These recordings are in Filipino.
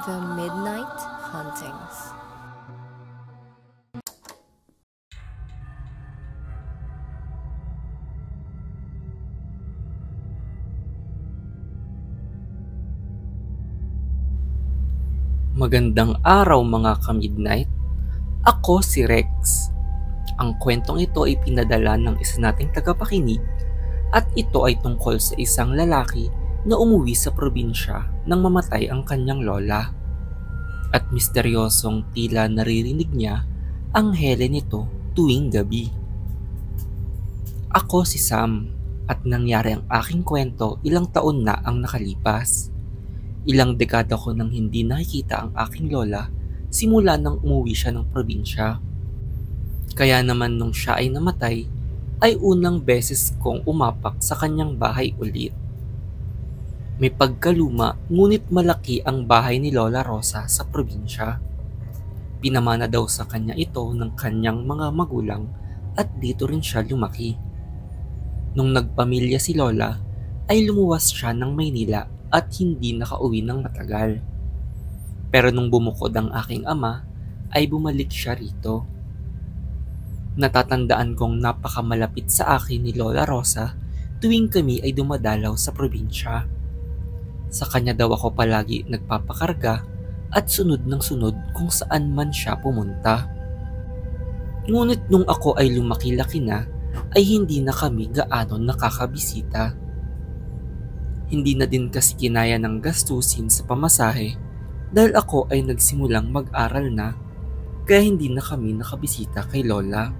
The Midnight Hauntings. Magandang araw mga ka-midnight. Ako si Rex. Ang kwentong ito ay pinadala ng isa nating tagapakinig at ito ay tungkol sa isang lalaki na umuwi sa probinsya nang mamatay ang kanyang lola. At misteryosong tila naririnig niya ang hele nito tuwing gabi. Ako si Sam at nangyari ang aking kwento ilang taon na ang nakalipas. Ilang dekada ko nang hindi nakikita ang aking lola simula nang umuwi siya ng probinsya. Kaya naman nung siya ay namatay, ay unang beses kong umapak sa kanyang bahay ulit. May pagkaluma ngunit malaki ang bahay ni Lola Rosa sa probinsya. Pinamana daw sa kanya ito ng kanyang mga magulang at dito rin siya lumaki. Nung nagpamilya si Lola, ay lumuwas siya ng Maynila at hindi nakauwi ng matagal. Pero nung bumukod ang aking ama, ay bumalik siya rito. Natatandaan kong napakamalapit sa akin ni Lola Rosa tuwing kami ay dumadalaw sa probinsya. Sa kanya daw ako palagi nagpapakarga at sunod ng sunod kung saan man siya pumunta. Ngunit nung ako ay lumaki-laki na, ay hindi na kami gaano nakakabisita. Hindi na din kasi kinaya ng gastusin sa pamasahe dahil ako ay nagsimulang mag-aral na kaya hindi na kami nakabisita kay Lola.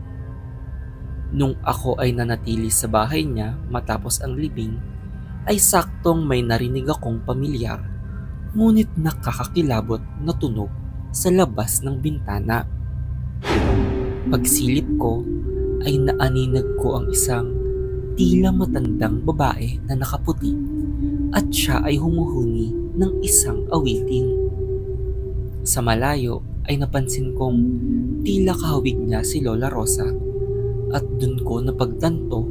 Nung ako ay nanatili sa bahay niya matapos ang libing, ay saktong may narinig akong pamilyar ngunit nakakakilabot na tunog sa labas ng bintana. Pagsilip ko ay naaninag ko ang isang tila matandang babae na nakaputi at siya ay humuhuni ng isang awitin. Sa malayo ay napansin kong tila kahawig niya si Lola Rosa at dun ko napagtanto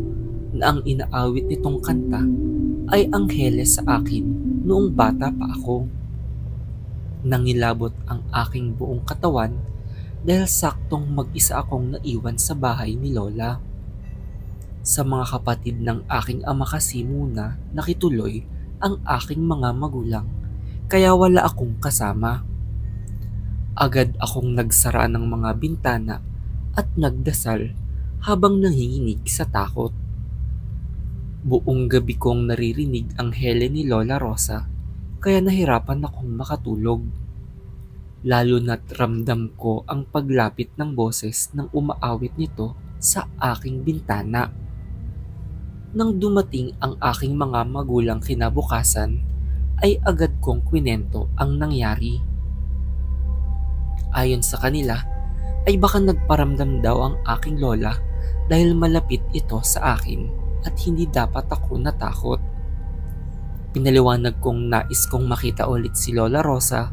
na ang inaawit nitong kanta ay angheles sa akin noong bata pa ako. Nangilabot ang aking buong katawan dahil saktong mag-isa akong naiwan sa bahay ni Lola. Sa mga kapatid ng aking ama kasi muna nakituloy ang aking mga magulang kaya wala akong kasama. Agad akong nagsara ng mga bintana at nagdasal habang nanginginig sa takot. Buong gabi kong naririnig ang hele ni Lola Rosa kaya nahirapan akong makatulog. Lalo na't ramdam ko ang paglapit ng boses ng umaawit nito sa aking bintana. Nang dumating ang aking mga magulang kinabukasan, ay agad kong kwinento ang nangyari. Ayon sa kanila, ay baka nagparamdam daw ang aking lola dahil malapit ito sa akin at hindi dapat ako natakot. Pinaliwanag kong nais kong makita ulit si Lola Rosa,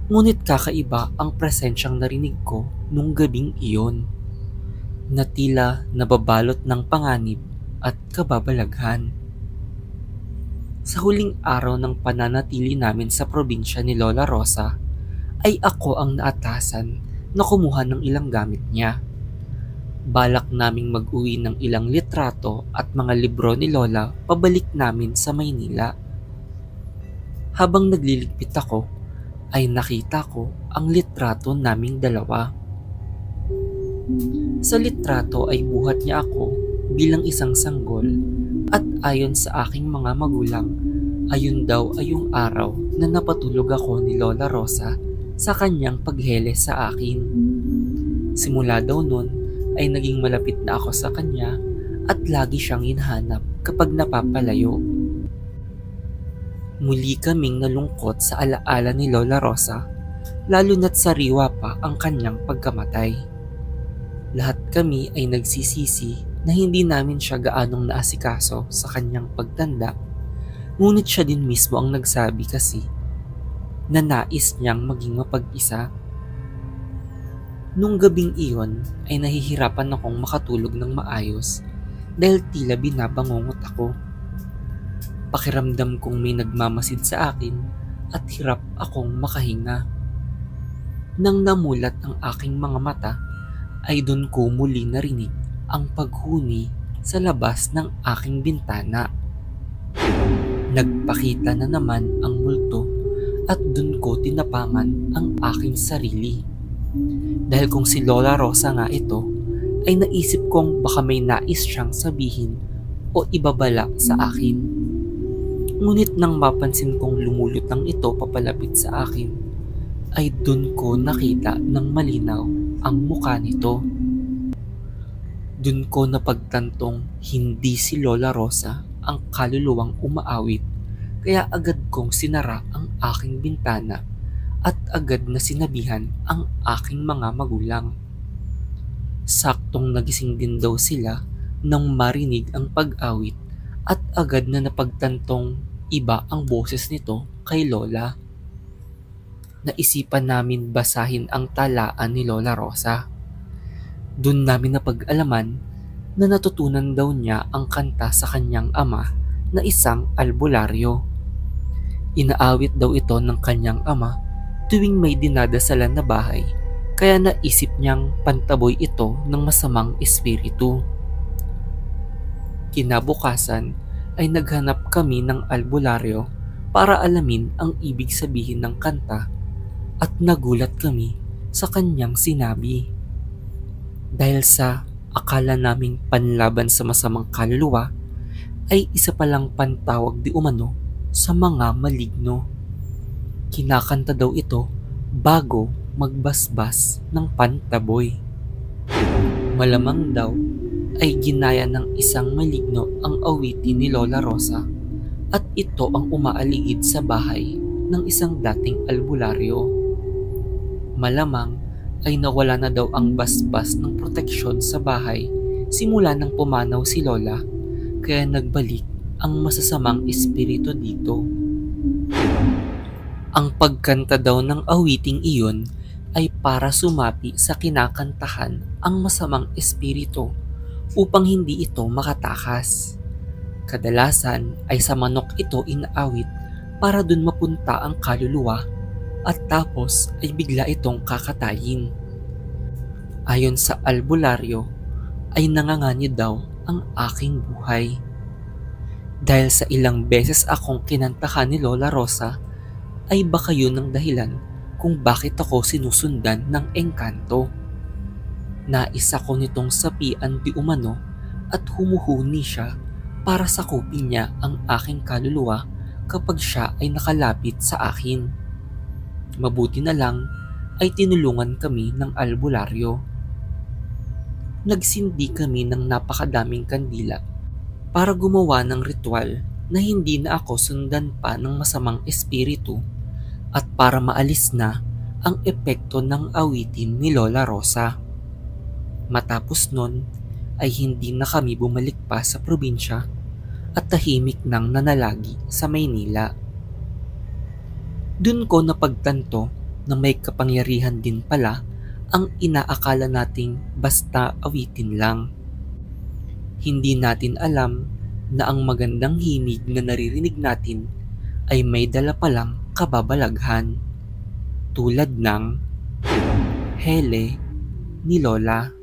ngunit kakaiba ang presensyang narinig ko nung gabing iyon, na tila nababalot ng panganib at kababalaghan. Sa huling araw ng pananatili namin sa probinsya ni Lola Rosa, ay ako ang naatasan na kumuha ng ilang gamit niya. Balak naming mag-uwi ng ilang litrato at mga libro ni Lola pabalik namin sa Maynila. Habang nagliligpit ako, ay nakita ko ang litrato naming dalawa. Sa litrato ay buhat niya ako bilang isang sanggol at ayon sa aking mga magulang, ayun daw ay yung araw na napatulog ako ni Lola Rosa sa kanyang paghele sa akin. Simula daw nun ay naging malapit na ako sa kanya at lagi siyang hinahanap kapag napapalayo. Muli kaming nalungkot sa alaala ni Lola Rosa, lalo na't sariwa pa ang kanyang pagkamatay. Lahat kami ay nagsisisi na hindi namin siya gaanong naasikaso sa kanyang pagtanda, ngunit siya din mismo ang nagsabi kasi na nais niyang maging mapag-isa. Nung gabing iyon ay nahihirapan akong makatulog ng maayos dahil tila binabangungot ako. Pakiramdam kong may nagmamasid sa akin at hirap akong makahinga. Nang namulat ang aking mga mata, ay doon ko muli narinig ang paghuni sa labas ng aking bintana. Nagpakita na naman ang multo at doon ko tinapangan ang aking sarili. Dahil kung si Lola Rosa nga ito, ay naisip kong baka may nais siyang sabihin o ibabala sa akin. Ngunit nang mapansin kong lumulutang ito papalapit sa akin, ay doon ko nakita ng malinaw ang mukha nito. Doon ko napagtantong hindi si Lola Rosa ang kaluluwang umaawit, kaya agad kong sinara ang aking bintana at agad na sinabihan ang aking mga magulang. Saktong nagising din daw sila nang marinig ang pag-awit at agad na napagtantong iba ang boses nito kay Lola. Naisipan namin basahin ang talaan ni Lola Rosa. Doon namin napag-alaman na natutunan daw niya ang kanta sa kanyang ama na isang albularyo. Inaawit daw ito ng kanyang ama tuwing may dinadasalan na bahay, kaya naisip niyang pantaboy ito ng masamang espiritu. Kinabukasan ay naghanap kami ng albularyo para alamin ang ibig sabihin ng kanta at nagulat kami sa kanyang sinabi. Dahil sa akala naming panlaban sa masamang kaluluwa, ay isa palang pantawag di umano sa mga maligno. Kinakanta daw ito bago magbasbas ng pantaboy. Malamang daw ay ginaya ng isang maligno ang awitin ni Lola Rosa at ito ang umaaligid sa bahay ng isang dating albularyo. Malamang ay nawala na daw ang basbas ng proteksyon sa bahay simula nang pumanaw si Lola, kaya nagbalik ang masasamang espiritu dito. Ang pagkanta daw ng awiting iyon ay para sumapi sa kinakantahan ang masamang espiritu upang hindi ito makatakas. Kadalasan ay sa manok ito inaawit para dun mapunta ang kaluluwa at tapos ay bigla itong kakatayin. Ayon sa albularyo ay nangangani daw ang aking buhay. Dahil sa ilang beses akong kinantahan ni Lola Rosa, ay baka yun ang dahilan kung bakit ako sinusundan ng engkanto. Nais ako nitong sapian di umano at humuhuni siya para sakupin niya ang aking kaluluwa kapag siya ay nakalapit sa akin. Mabuti na lang ay tinulungan kami ng albularyo. Nagsindi kami ng napakadaming kandila para gumawa ng ritual na hindi na ako sundan pa ng masamang espiritu at para maalis na ang epekto ng awitin ni Lola Rosa. Matapos nun ay hindi na kami bumalik pa sa probinsya at tahimik nang nanalagi sa Maynila. Dun ko napagtanto na may kapangyarihan din pala ang inaakala nating basta awitin lang. Hindi natin alam na ang magandang himig na naririnig natin ay may dala palang kababalaghan, tulad ng hele ni Lola.